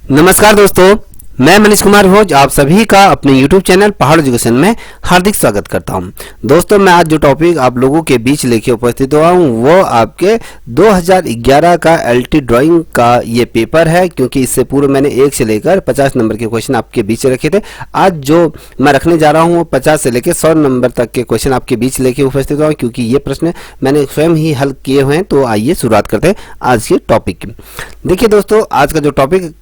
नमस्कार दोस्तों, मैं मनीष कुमार भोज आप सभी का अपने YouTube चैनल पहाड़ एजुकेशन में हार्दिक स्वागत करता हूं। दोस्तों, मैं आज जो टॉपिक आप लोगों के बीच लेके उपस्थित हुआ हूं वो आपके 2011 का LT ड्राइंग का ये पेपर है, क्योंकि इससे पूर्व मैंने 1 से लेकर 50 नंबर के क्वेश्चन आपके बीच रखे थे। आज जो मैं रखने जा रहा हूँ वो 50 से लेकर 100 नंबर तक के क्वेश्चन आपके बीच लेके उपस्थित हुआ हूँ, क्योंकि ये प्रश्न मैंने स्वयं ही हल किए हुए हैं। तो आइए शुरुआत करते हैं आज के टॉपिक की। देखिए दोस्तों, आज का जो टॉपिक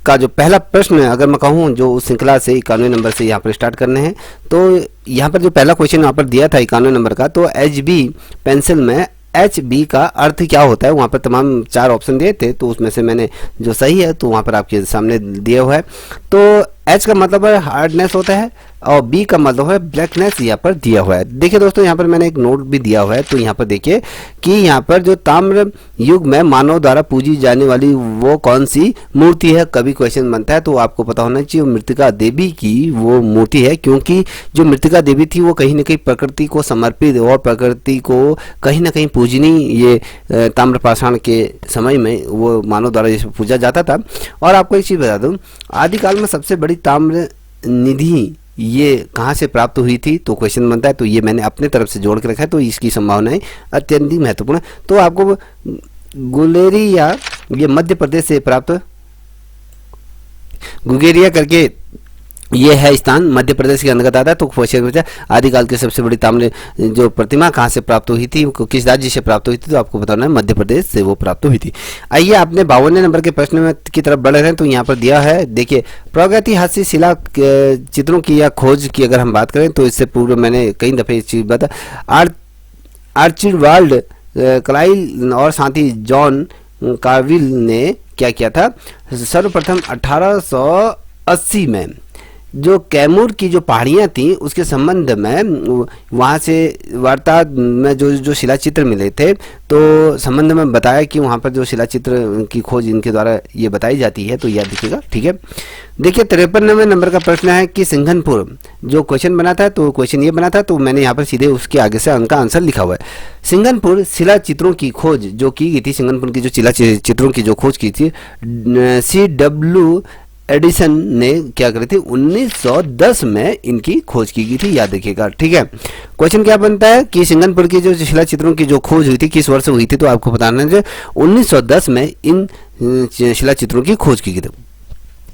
का जो पहला प्रश्न है, अगर मैं कहूँ जो उस श्रृंखला से 91 नंबर से यहाँ पर स्टार्ट करने हैं, तो यहाँ पर जो पहला क्वेश्चन यहाँ पर दिया था 91 नंबर का, तो HB पेंसिल में HB का अर्थ क्या होता है। वहाँ पर तमाम 4 ऑप्शन दिए थे, तो उसमें से मैंने जो सही है तो वहाँ पर आपके सामने दिया हुआ है। तो H का मतलब है हार्डनेस होता है और B का मतलब है ब्लैकनेस यहाँ पर दिया हुआ है। देखिए दोस्तों, यहाँ पर मैंने एक नोट भी दिया हुआ है। तो यहाँ पर देखिए कि यहाँ पर जो ताम्र युग में मानव द्वारा पूजी जाने वाली वो कौन सी मूर्ति है, कभी क्वेश्चन बनता है तो आपको पता होना चाहिए मृतिका देवी की वो मूर्ति है, क्योंकि जो मृतिका देवी थी वो कहीं ना कहीं प्रकृति को समर्पित और प्रकृति को कहीं ना कहीं पूजनी ये ताम्रपाषाण के समय में वो मानव द्वारा जिसे पूजा जाता था। और आपको एक चीज़ बता दूँ, आदिकाल में सबसे बड़ी ताम्र निधि ये कहाँ से प्राप्त हुई थी, तो क्वेश्चन बनता है। तो ये मैंने अपने तरफ से जोड़ के रखा है, तो इसकी संभावनाएं अत्यंत महत्वपूर्ण है। तो आपको गुलेरिया ये मध्य प्रदेश से प्राप्त, गुगेरिया करके ये है स्थान मध्य प्रदेश के अंतर्गत आता है। तो क्वेश्चन पूछा आदिकाल की सबसे बड़ी ताम्र जो प्रतिमा कहाँ से प्राप्त हुई थी, किस राज्य से प्राप्त हुई थी, तो आपको बताना है मध्य प्रदेश से वो प्राप्त हुई थी। आइए आपने 52वें नंबर के प्रश्न में की तरफ बढ़ रहे हैं। तो यहाँ पर दिया है, देखिए प्रागैतिहासिक शिला चित्रों की या खोज की अगर हम बात करें, तो इससे पूर्व मैंने कई दफे इस चीज बता आर्चिबाल्ड क्लाइल और साथ ही जॉन कार्विल ने क्या किया था, सर्वप्रथम 1880 में जो कैमूर की जो पहाड़ियाँ थी उसके संबंध में वहाँ से वार्ता में जो शिलाचित्र मिले थे, तो संबंध में बताया कि वहाँ पर जो शिलाचित्र की खोज इनके द्वारा ये बताई जाती है। तो याद रखिएगा, ठीक है। देखिए 53वें नंबर का प्रश्न है कि सिंघनपुर जो क्वेश्चन बना था, तो क्वेश्चन ये बना था, तो मैंने यहाँ पर सीधे उसके आगे से उनका आंसर लिखा हुआ है। सिंघनपुर शिला चित्रों की खोज जो की गई थी, सिंघनपुर की जो शिला चित्रों की जो खोज की थी, CW एडिसन ने क्या करी थी, 1910 में इनकी खोज की गई थी, याद रखिएगा, ठीक है। क्वेश्चन क्या बनता है कि सिंघनपुर की जो शिला चित्रों की जो खोज हुई थी किस वर्ष हुई थी, तो आपको बताना है 1910 में इन शिला चित्रों की खोज की गई थी।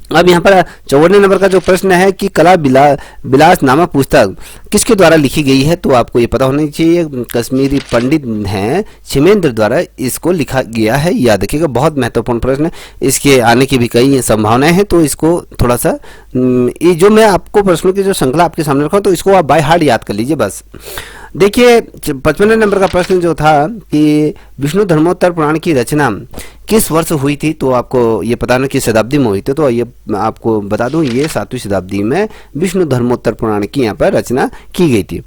अब यहाँ पर 54वें नंबर का जो प्रश्न है कि कला विलास नामक पुस्तक किसके द्वारा लिखी गई है, तो आपको ये पता होना चाहिए कश्मीरी पंडित हैं छिमेंद्र द्वारा इसको लिखा गया है, याद रखिएगा। बहुत महत्वपूर्ण प्रश्न है, इसके आने की भी कई संभावनाएं हैं, तो इसको थोड़ा सा ये जो मैं आपको प्रश्नों की जो श्रृंखला आपके सामने रखा हूँ, तो इसको आप बाय हार्ट याद कर लीजिए बस। देखिए 55वें नंबर का प्रश्न जो था कि विष्णु धर्मोत्तर पुराण की रचना किस वर्ष हुई थी, तो आपको ये पता ना किस शताब्दी में हुई थी, तो ये आपको बता दूं ये 7वीं शताब्दी में विष्णु धर्मोत्तर पुराण की यहाँ पर रचना की गई थी।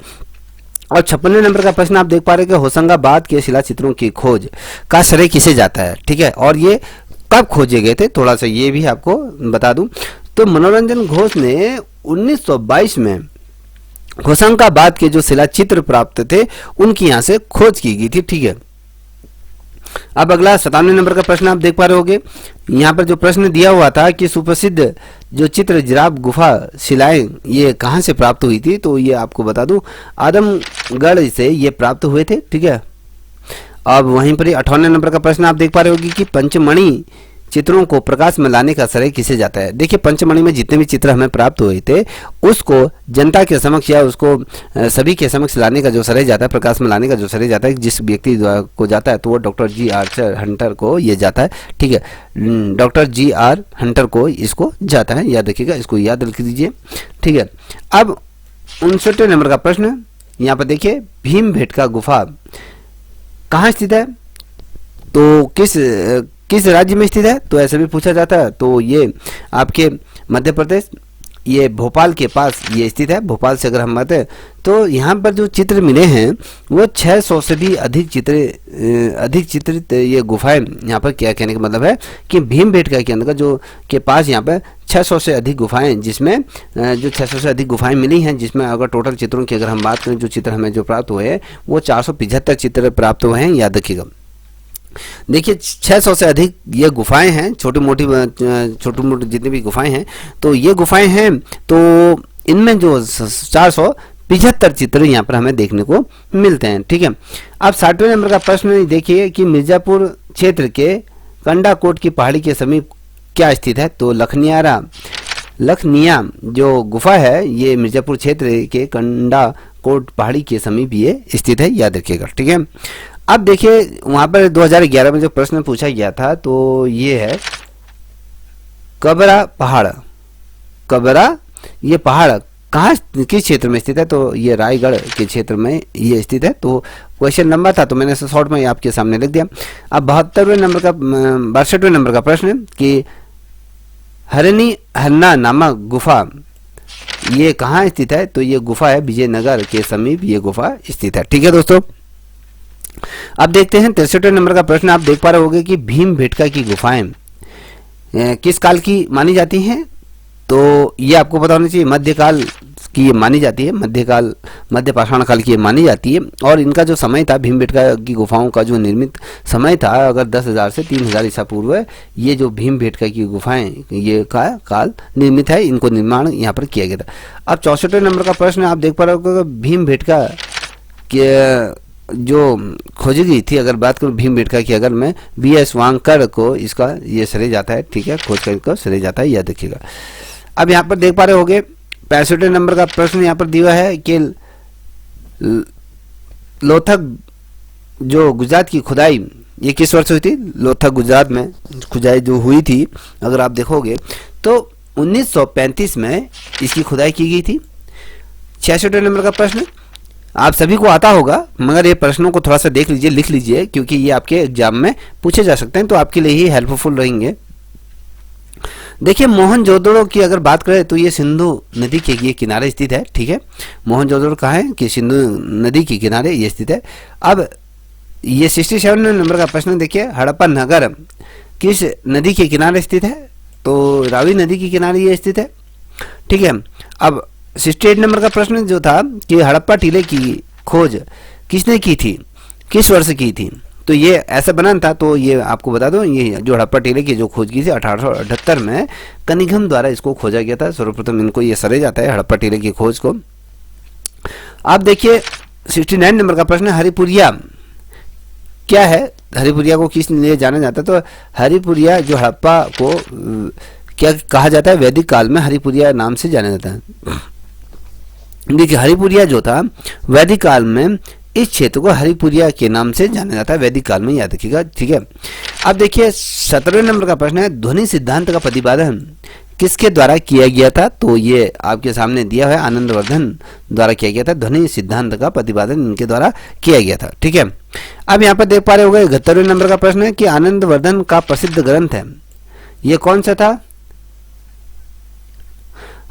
और 56वें नंबर का प्रश्न आप देख पा रहे हैं कि होशंगाबाद के शिला चित्रों की खोज का श्रेय किसे जाता है, ठीक है, और ये कब खोजे गए थे, थोड़ा सा ये भी आपको बता दूं। तो मनोरंजन घोष ने 1922 में होशंगाबाद के जो शिला चित्र प्राप्त थे उनकी यहाँ से खोज की गई थी, ठीक है। अब अगला 57वें नंबर का प्रश्न आप देख पा रहे होंगे, यहाँ पर जो प्रश्न दिया हुआ था कि सुप्रसिद्ध जो चित्र जिराफ गुफा शिलाएं ये कहाँ से प्राप्त हुई थी, तो ये आपको बता दूं आदमगढ़ से ये प्राप्त हुए थे, ठीक है। अब वहीं पर 58वें नंबर का प्रश्न आप देख पा रहे होंगे कि पंचमणि चित्रों को प्रकाश में लाने का श्रेय किसे जाता है। देखिए पंचमणि में जितने भी चित्र हमें प्राप्त हुए थे उसको जनता के समक्ष या उसको सभी के समक्ष लाने का जो श्रेय जाता है, प्रकाश में लाने का जो श्रेय जाता है, जिस व्यक्ति को जाता है तो वो डॉक्टर G.R. हंटर को ये जाता है, ठीक है। Doctor G.R. हंटर को इसको जाता है, याद रखिएगा, इसको याद रख दीजिए, ठीक है। अब 59वें नंबर का प्रश्न यहाँ पर देखिए, भीमबेटका गुफा कहाँ स्थित है, तो किस राज्य में स्थित है, तो ऐसा भी पूछा जाता है। तो ये आपके मध्य प्रदेश ये भोपाल के पास ये स्थित है। भोपाल से अगर हम बात है तो यहाँ पर जो चित्र मिले हैं वो 600 से भी अधिक चित्रित ये गुफाएं, यहाँ पर क्या कहने का मतलब है कि भीमबेटका के अंदर जो के पास यहाँ पर 600 से अधिक गुफाएं, जिसमें जो 600 से अधिक गुफाएं मिली हैं, जिसमें अगर टोटल चित्रों की अगर हम बात करें, जो चित्र हमें जो प्राप्त हुए हैं वो 475 चित्र प्राप्त हुए हैं, याद रखिएगा। देखिए 600 से अधिक ये गुफाएं हैं, छोटी मोटी जितनी भी गुफाएं हैं, तो ये गुफाएं हैं, तो इनमें जो 475 चित्र यहाँ पर हमें देखने को मिलते हैं। ठीक है, अब 60वें नंबर का प्रश्न देखिए कि मिर्जापुर क्षेत्र के कंडाकोट की पहाड़ी के समीप क्या स्थित है। तो लखनिया जो गुफा है ये मिर्जापुर क्षेत्र के कंडाकोट पहाड़ी के समीप ये स्थित है, याद रखिएगा। ठीक है, अब देखिए वहां पर 2011 में जो प्रश्न पूछा गया था तो ये है कबरा पहाड़। कबरा ये पहाड़ कहाँ किस क्षेत्र में स्थित है, तो ये रायगढ़ के क्षेत्र में ये स्थित है। तो क्वेश्चन लंबा था तो मैंने इसे शॉर्ट में आपके सामने लिख दिया। अब 62वें नंबर का प्रश्न कि हरनी हन्ना नामक गुफा ये कहाँ स्थित है, तो ये गुफा है विजयनगर के समीप ये गुफा स्थित है। ठीक है दोस्तों, अब देखते हैं 63वें नंबर का प्रश्न। आप देख पा रहे होंगे कि भीमबेटका की गुफाएं किस काल की मानी जाती हैं, तो ये आपको पता होना चाहिए मध्यकाल की ये मानी जाती है, मध्य पाषाण काल की ये मानी जाती है। और इनका जो समय था, भीमबेटका की गुफाओं का जो निर्मित समय था, अगर 10,000 से 3,000 ईसा पूर्व ये जो भीमबेटका की गुफाएं ये का काल निर्मित है, इनको निर्माण यहाँ पर किया गया था। अब 64वें नंबर का प्रश्न आप देख पा रहे हो कि भीमबेटका के जो खोजी गई थी, अगर बात करूँ भीमबेटका की, अगर मैं BS वांगकर को इसका ये श्रेय जाता है। ठीक है, खोज कर इसको श्रेय जाता है, याद रखिएगा। अब यहाँ पर देख पा रहे होंगे 65वें नंबर का प्रश्न यहाँ पर दिया है कि लोथक जो गुजरात की खुदाई ये किस वर्ष हुई थी। लोथक गुजरात में खुदाई जो हुई थी, अगर आप देखोगे तो 1935 में इसकी खुदाई की गई थी। 66वें नंबर का प्रश्न आप सभी को आता होगा, मगर ये प्रश्नों को थोड़ा सा देख लीजिए, लिख लीजिए, क्योंकि ये आपके एग्जाम में पूछे जा सकते हैं, तो आपके लिए ही हेल्पफुल रहेंगे। देखिए मोहनजोदड़ो की अगर बात करें तो ये सिंधु नदी के ये किनारे स्थित है। ठीक है, मोहनजोदड़ो कहाँ है कि सिंधु नदी के किनारे ये स्थित है। अब ये 67वें नंबर का प्रश्न देखिए, हड़प्पा नगर किस नदी के किनारे स्थित है, तो रावी नदी के किनारे ये स्थित है। ठीक है, अब 68 नंबर का प्रश्न जो था कि हड़प्पा टीले की खोज किसने की थी, किस वर्ष की थी, तो ये ऐसा बना था। तो ये आपको बता दो, ये जो हड़प्पा टीले की जो खोज की थी 1878 में कनिंघम द्वारा इसको खोजा गया था। सर्वप्रथम इनको ये सरे जाता है हड़प्पा टीले की खोज को। आप देखिए 69 नंबर का प्रश्न, हरिपुरिया क्या है, हरिपुरिया को किस लिए जाना जाता है, तो हरिपुरिया जो हड़प्पा को क्या कहा जाता है, वैदिक काल में हरिपुरिया नाम से जाना जाता है। देखिए हरिपुरिया जो था वैदिक काल में इस क्षेत्र को हरिपुरिया के नाम से जाना जाता है, वैदिक काल में, याद रखिएगा। ठीक है, अब देखिए 17वें नंबर का प्रश्न है, ध्वनि सिद्धांत का प्रतिपादन किसके द्वारा किया गया था, तो ये आपके सामने दिया है आनंदवर्धन द्वारा किया गया था। ध्वनि सिद्धांत का प्रतिपादन इनके द्वारा किया गया था। ठीक है, अब यहाँ पर देख पा रहे होंगे 71वें नंबर का प्रश्न है कि आनंदवर्धन का प्रसिद्ध ग्रंथ है ये कौन सा था,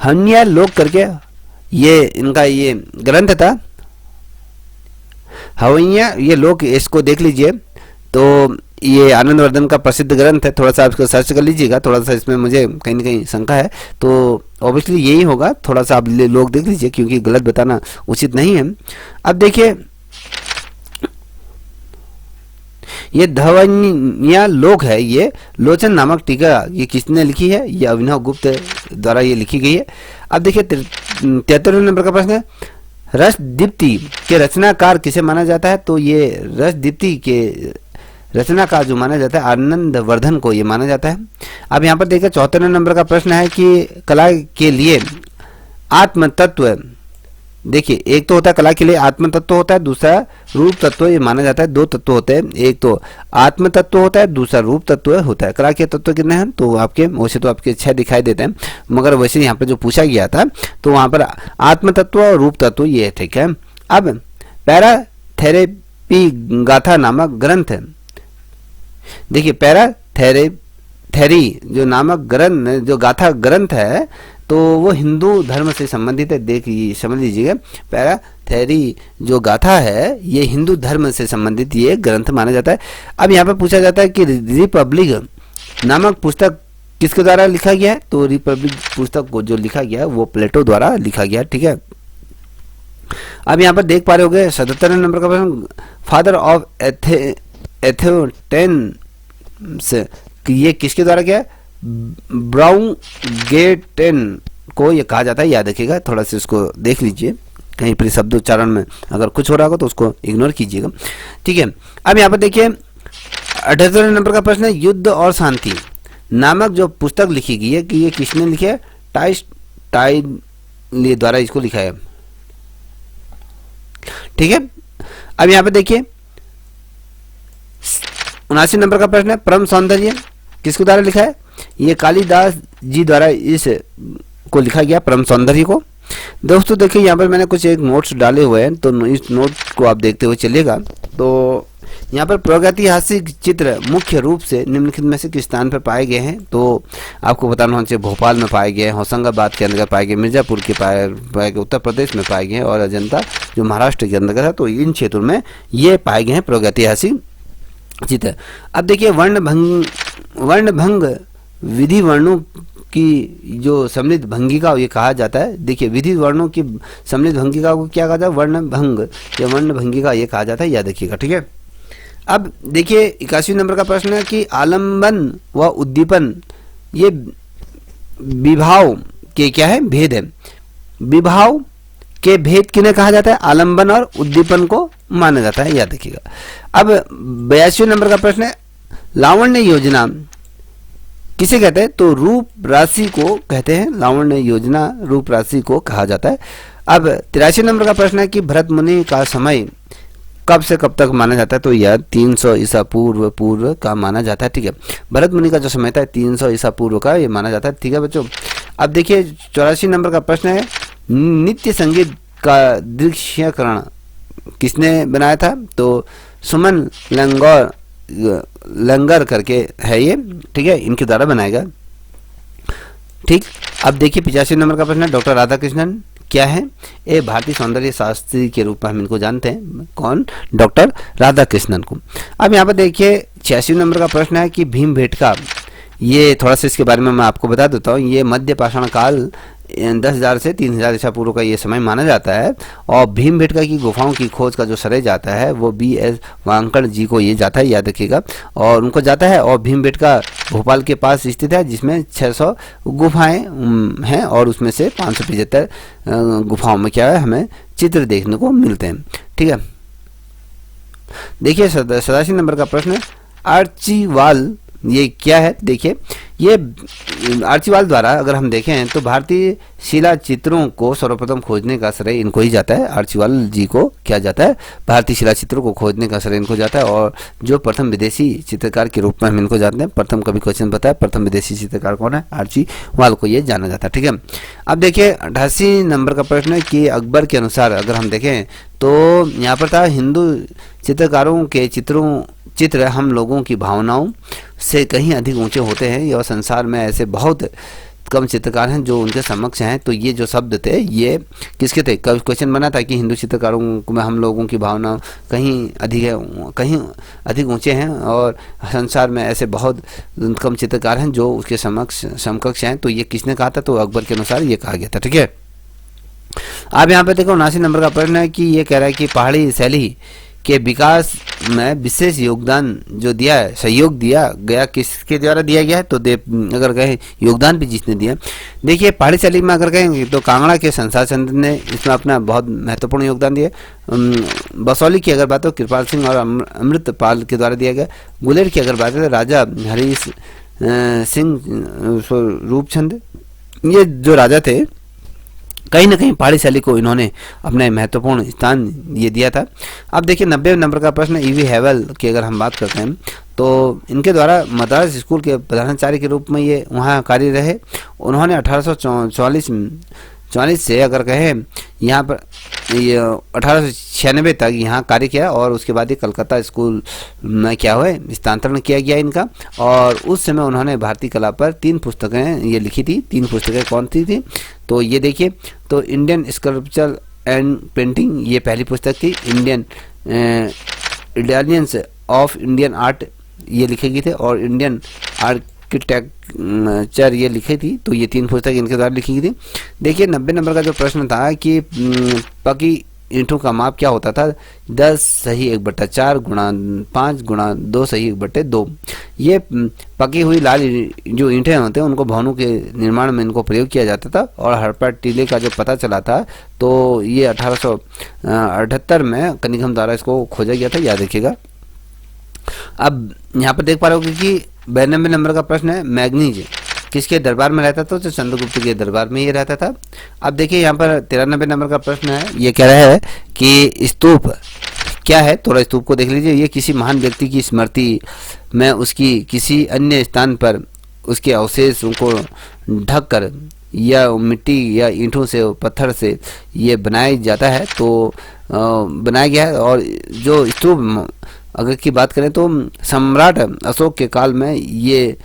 हन्या लोक करके ये इनका ये ग्रंथ था। हवैया ये लोक, इसको देख लीजिए, तो ये आनंदवर्धन का प्रसिद्ध ग्रंथ है। थोड़ा सा आप इसको सर्च कर लीजिएगा, थोड़ा सा इसमें मुझे कहीं ना कहीं शंका है, तो ऑब्वियसली यही होगा। थोड़ा सा आप लोग देख लीजिए, क्योंकि गलत बताना उचित नहीं है। अब देखिए ये धवनिया लोक है, ये लोचन नामक टीका ये किसने लिखी है, ये अभिनव गुप्त द्वारा ये लिखी गई है। अब देखिए 73वें नंबर का प्रश्न है, रसदीप्ति के रचनाकार किसे माना जाता है, तो ये रसदीप्ति के रचनाकार जो माना जाता है आनंदवर्धन को ये माना जाता है। अब यहाँ पर देखिए 74वें नंबर का प्रश्न है कि कला के लिए आत्म तत्व, देखिए एक तो होता है कला के लिए आत्म तत्व होता है, दूसरा रूप तत्व ये माना जाता है। दो तत्व होते हैं, एक तो आत्म तत्व होता है, दूसरा रूप तत्व होता है। कला के तत्व कितने हैं, तो आपके वैसे तो आपके 6 दिखाई देते हैं, मगर वैसे यहाँ पे जो पूछा गया था तो वहाँ पर आत्म तत्व और रूप तत्व ये ठीक है। अब पैराथेरेपी गाथा नामक ग्रंथ, देखिए पैराथेरी जो नामक ग्रंथ जो गाथा ग्रंथ है तो वो हिंदू धर्म से संबंधित है। देखिए समझ लीजिएगा, पैराथेरी जो गाथा है ये हिंदू धर्म से संबंधित ये ग्रंथ माना जाता है। अब यहाँ पे पूछा जाता है कि रिपब्लिक नामक पुस्तक किसके द्वारा लिखा गया है, तो रिपब्लिक पुस्तक को जो लिखा गया है वो प्लेटो द्वारा लिखा गया है। ठीक है, अब यहाँ पर देख पा रहे होंगे 77 नंबर का प्रश्न, फादर ऑफ एथेंस, ये किसके द्वारा क्या है, ब्राउनगेटेन को ये कहा जाता है। याद रखिएगा, थोड़ा सा इसको देख लीजिए, कहीं पर शब्द उच्चारण में अगर कुछ हो रहा होगा तो उसको इग्नोर कीजिएगा, ठीक है। अब यहाँ पर देखिए 78वें नंबर का प्रश्न है, युद्ध और शांति नामक जो पुस्तक लिखी गई है, कि ये किसने लिखी है, टाइटली द्वारा इसको लिखा है, ठीक है। अब यहाँ पे देखिए 79 नंबर का प्रश्न है, परम सौंदर्य किसके द्वारा लिखा है, ये कालिदास जी द्वारा इस को लिखा गया, परम सौंदर्य को। दोस्तों देखिए यहाँ पर मैंने कुछ एक नोट्स डाले हुए हैं, तो इस नोट को आप देखते हुए चलिएगा। तो यहाँ पर प्रागैतिहासिक चित्र मुख्य रूप से निम्नलिखित में से किस स्थान पर पाए गए हैं, तो आपको बताना होना चाहिए, भोपाल में पाए गए हैं, होशंगाबाद के अंतर्गत पाए गए, मिर्जापुर के पाए गए, उत्तर प्रदेश में पाए गए हैं, और अजंता जो महाराष्ट्र के अंतर्गत है। तो इन क्षेत्रों में ये पाए गए हैं प्रागैतिहासिक चित्र। अब देखिए वर्णभंग विधि वर्णों की जो सम्मिलित भंगिका ये कहा जाता है। देखिए विधि वर्णों की सम्मिलित भंगिका को क्या कहा जाता है, वर्णभंग या वर्ण भंगिका ये कहा जाता है, याद रखिएगा, ठीक है। अब देखिए 81 नंबर का प्रश्न है कि आलंबन व उद्दीपन ये विभाव के क्या है, भेद है। विभाव के भेद किन्हें कहा जाता है, आलंबन और उद्दीपन को माना जाता है, याद रखिएगा। अब 82 नंबर का प्रश्न है, लावण्य योजना किसे कहते हैं, तो रूप राशि को कहते हैं, लावण्य योजना रूप राशि को कहा जाता है। अब 83 नंबर का प्रश्न है कि भरत मुनि का समय कब से कब तक माना जाता है, तो यह 300 ईसा पूर्व का माना जाता है, ठीक है। भरत मुनि का जो समय था 300 ईसा पूर्व का ये माना जाता है, ठीक है बच्चों। अब देखिए 84 नंबर का प्रश्न है, नित्य संगीत का दृश्यकरण किसने बनाया था, तो सुमन लंगर करके है ये, ठीक है, इनके द्वारा बनाया गया, ठीक। अब देखिए 85 नंबर का प्रश्न है, डॉक्टर राधाकृष्णन क्या है, ये भारतीय सौंदर्य शास्त्री के रूप में हम इनको जानते हैं, कौन, डॉक्टर राधाकृष्णन को। अब यहाँ पर देखिए 86 नंबर का प्रश्न है कि भीमबेटका, ये थोड़ा सा इसके बारे में मैं आपको बता देता हूँ। ये मध्य पाषाण काल 10,000 से 3,000 ईसा पूर्व का ये समय माना जाता है, और भीमबेटका की गुफाओं की खोज का जो श्रेय जाता है वो BS वांकड़ जी को ये जाता है, याद रखिएगा, और उनको जाता है। और भीमबेटका भोपाल के पास स्थित है, जिसमें 600 गुफाएं हैं, और उसमें से 575 गुफाओं में क्या है, हमें चित्र देखने को मिलते हैं, ठीक है। देखिए 87 नंबर का प्रश्न है, आर्चीवाल ये क्या है, देखिए ये आर्चीवाल द्वारा अगर हम देखें तो भारतीय शिला चित्रों को सर्वप्रथम खोजने का श्रेय इनको ही जाता है, आर्चीवाल जी को क्या जाता है, भारतीय शिला चित्रों को खोजने का श्रेय इनको जाता है, और जो प्रथम विदेशी चित्रकार के रूप में हम इनको जानते हैं, प्रथम कभी क्वेश्चन बताया, प्रथम विदेशी चित्रकार कौन है, आर्चीवाल को ये जाना जाता है, ठीक है। अब देखिए 88 नंबर का प्रश्न है कि अकबर के अनुसार अगर हम देखें तो यहाँ पर था, हिंदू चित्रकारों के चित्र हम लोगों की भावनाओं से कहीं अधिक ऊंचे होते हैं, और संसार में ऐसे बहुत कम चित्रकार हैं जो उनके समक्ष हैं। तो ये जो शब्द थे ये किसके थे, कब क्वेश्चन बना था कि हिंदू चित्रकारों में हम लोगों की भावना कहीं अधिक है, कहीं अधिक ऊंचे हैं, और संसार में ऐसे बहुत कम चित्रकार हैं जो उसके समकक्ष हैं। तो ये किसने कहा था, तो अकबर के अनुसार ये कहा गया था, ठीक है। आप यहाँ पे देखो 79 नंबर का प्रश्न है कि ये कह रहा है कि पहाड़ी शैली के विकास में विशेष योगदान जो दिया है, सहयोग दिया गया किसके द्वारा दिया गया है, तो अगर कहें योगदान भी जिसने दिया, देखिए पहाड़ी शैली में अगर कहेंगे तो कांगड़ा के संसार चंद्र ने इसमें अपना बहुत महत्वपूर्ण योगदान दिया। बसौली की अगर बात हो कृपाल सिंह और अमृतपाल के द्वारा दिया गया। गुलेर की अगर बात है राजा हरीश सिंह रूपचंद, ये जो राजा थे कहीं ना कहीं पहाड़ी शैली को इन्होंने अपने महत्वपूर्ण स्थान ये दिया था। अब देखिए 90 नंबर का प्रश्न ईवी हैवल की अगर हम बात करते हैं तो इनके द्वारा मद्रास स्कूल के प्रधानाचार्य के रूप में ये वहाँ कार्य रहे। उन्होंने 1844 से अगर कहें यहाँ पर ये 1896 तक यहाँ कार्य किया, और उसके बाद ये कलकत्ता स्कूल में क्या हुआ स्थानांतरण किया गया इनका। और उस समय उन्होंने भारतीय कला पर 3 पुस्तकें ये लिखी थी। 3 पुस्तकें कौन सी थी, तो ये देखिए, तो इंडियन स्कल्पचर एंड पेंटिंग ये पहली पुस्तक थी, इंडियंस ऑफ इंडियन आर्ट ये लिखे गए थे, और इंडियन आर्किटेक्चर ये लिखी थी। तो ये 3 पुस्तक इनके द्वारा लिखी गई थी। देखिए 90 नंबर का जो प्रश्न था कि ईंटों का माप क्या होता था, 10 सही 1/4 गुणा 5 गुणा 2 सही 1/2। ये पकी हुई लाल जो ईंटें होते हैं उनको भवनों के निर्माण में इनको प्रयोग किया जाता था। और हड़प्पा टीले का जो पता चला था तो ये 1878 में कनिंघम द्वारा इसको खोजा गया था, याद रखिएगा। अब यहाँ पर देख पा रहे हो कि 92 नंबर का प्रश्न है, मैग्नीज किसके दरबार में रहता था, तो चंद्रगुप्त के दरबार में ये रहता था। अब देखिए यहाँ पर 93 नंबर का प्रश्न है, ये कह रहा है कि स्तूप क्या है, थोड़ा स्तूप को देख लीजिए। ये किसी महान व्यक्ति की स्मृति में उसकी किसी अन्य स्थान पर उसके अवशेषों को ढक कर या मिट्टी या ईंटों से पत्थर से ये बनाया जाता है, तो बनाया गया है। और जो स्तूप अगर की बात करें तो सम्राट अशोक के काल में ये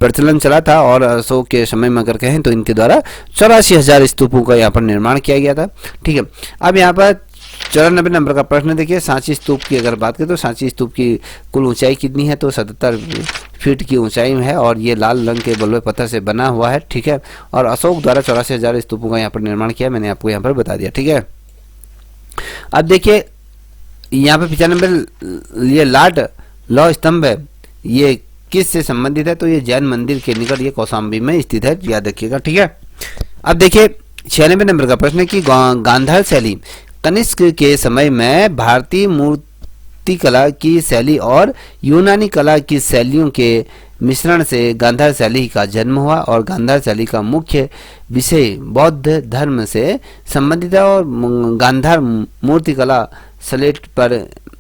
प्रचलन चला था, और अशोक के समय में अगर कहें तो इनके द्वारा 84,000 स्तूपों का यहाँ पर निर्माण किया गया था। ठीक है, अब यहाँ पर 94 नंबर का प्रश्न देखिए, सांची स्तूप की अगर बात करें तो सांची स्तूप की कुल ऊंचाई कितनी है, तो 77 फीट की ऊंचाई में है, और ये लाल रंग के बलुए पत्थर से बना हुआ है। ठीक है, और अशोक द्वारा 84,000 स्तूपों का यहाँ पर निर्माण किया, मैंने आपको यहाँ पर बता दिया। ठीक है, अब देखिए यहाँ पे 95 ये लाट लौह स्तंभ है, ये किस से संबंधित है, तो ये जैन मंदिर के निकट ये कौशाम्बी में स्थित है, याद रखिएगा। ठीक है, अब देखिए 96 नंबर का प्रश्न है कि गांधार शैली कनिष्क के समय में भारतीय मूर्तिकला की शैली और यूनानी कला की शैलियों के मिश्रण से गांधार शैली का जन्म हुआ, और गांधार शैली का मुख्य विषय बौद्ध धर्म से संबंधित है। और गांधार मूर्तिकला स्लेट पर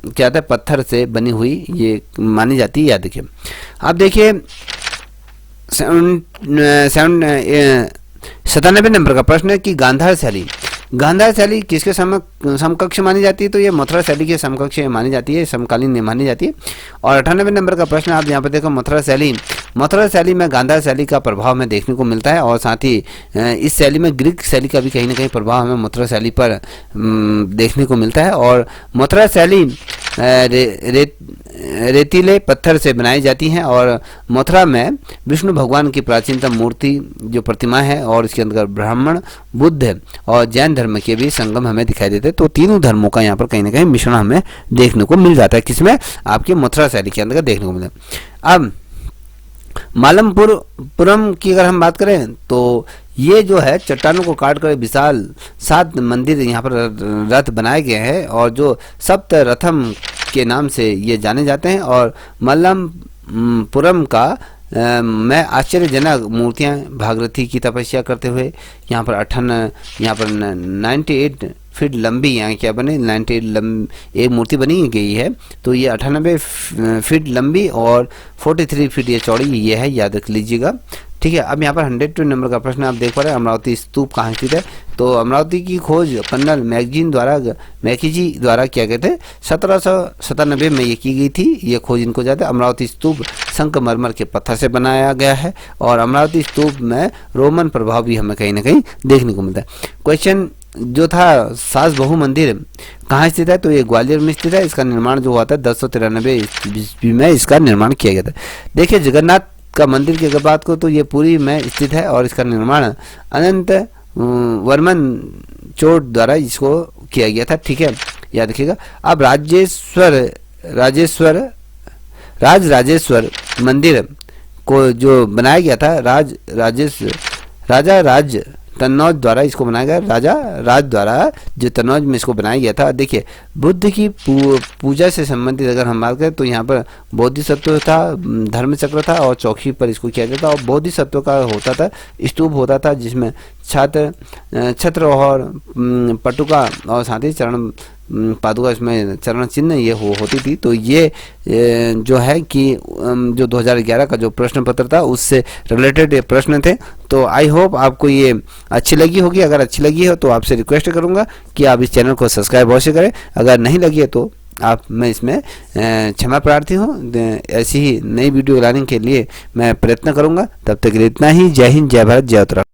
क्या था, पत्थर से बनी हुई ये मानी जाती है, याद रखिए। अब देखिए 97 नंबर का प्रश्न है कि गांधार शैली किसके समकक्ष मानी जाती है, तो ये मथुरा शैली के समकक्ष मानी जाती है, समकालीन मानी जाती है। और 98 नंबर का प्रश्न आप यहाँ पर देखो, मथुरा शैली में गांधार शैली का प्रभाव हमें देखने को मिलता है, और साथ ही इस शैली में ग्रीक शैली का भी कहीं ना कहीं प्रभाव हमें मथुरा शैली पर देखने को मिलता है। और मथुरा शैली रेतीले पत्थर से बनाई जाती हैं, और मथुरा में विष्णु भगवान की प्राचीनतम मूर्ति जो प्रतिमा है, और इसके अंदर ब्राह्मण, बुद्ध और जैन धर्म के भी संगम हमें दिखाई देते हैं। तो तीनों धर्मों का यहाँ पर कहीं ना कहीं मिश्रण हमें देखने को मिल जाता है, किसमें, आपके मथुरा शैली के अंदर देखने को मिलता है। अब मालमपुरम की अगर हम बात करें तो ये जो है चट्टानों को काट कर विशाल 7 मंदिर यहाँ पर रथ बनाए गए हैं, और जो सप्त रथम के नाम से ये जाने जाते हैं। और मल्लमपुरम का में आश्चर्यजनक मूर्तियाँ भागीरथी की तपस्या करते हुए यहाँ पर 98 फीट लंबी यहाँ क्या बने 98 एक मूर्ति बनी गई है, तो ये 98 फीट लंबी और 43 फीट ये चौड़ी ये है, याद रख लीजिएगा। ठीक है, अब यहाँ पर 102 नंबर का प्रश्न आप देख पा रहे हैं, अमरावती स्तूप कहाँ स्थित है, तो अमरावती की खोज कर्नल मैकेजी द्वारा किया गए थे, 1797 में ये की गई थी, ये खोज इनको जाता है। अमरावती स्तूप संगमरमर के पत्थर से बनाया गया है, और अमरावती स्तूप में रोमन प्रभाव भी हमें कहीं ना कहीं देखने को मिलता है। क्वेश्चन जो था, सास बहु मंदिर कहाँ स्थित है, तो ये ग्वालियर में स्थित है। इसका निर्माण जो हुआ था 1093 ईस्वी में इसका निर्माण किया गया था। देखिए जगन्नाथ का मंदिर की अगर बात करो तो ये पुरी में स्थित है, और इसका निर्माण अनंत वर्मन चोट द्वारा इसको किया गया था। ठीक है, याद रखिएगा। अब राजेश्वर मंदिर को जो बनाया गया था राजा राज तन्नौज द्वारा इसको बनाया गया, राजा राज द्वारा जो तन्नौज में इसको बनाया गया था। देखिए बुद्ध की पूजा से संबंधित अगर हम बात करें तो यहाँ पर बोधिसत्व था, धर्म चक्र था, और चौकी पर इसको किया जाता था। और बोधिसत्व का होता था स्तूप होता था, जिसमें छत्र और पटुका और साथ ही चरण पादुका, इसमें चरण चिन्ह ये होती थी। तो ये जो है कि जो 2011 का जो प्रश्न पत्र था उससे रिलेटेड ये प्रश्न थे। तो आई होप आपको ये अच्छी लगी होगी। अगर अच्छी लगी हो तो आपसे रिक्वेस्ट करूंगा कि आप इस चैनल को सब्सक्राइब अवश्य करें। अगर नहीं लगी है तो मैं इसमें क्षमा प्रार्थी हूँ। ऐसी ही नई वीडियो लाने के लिए मैं प्रयत्न करूंगा। तब तक के लिए इतना ही। जय हिंद, जय भारत, जय उत्तराखंड।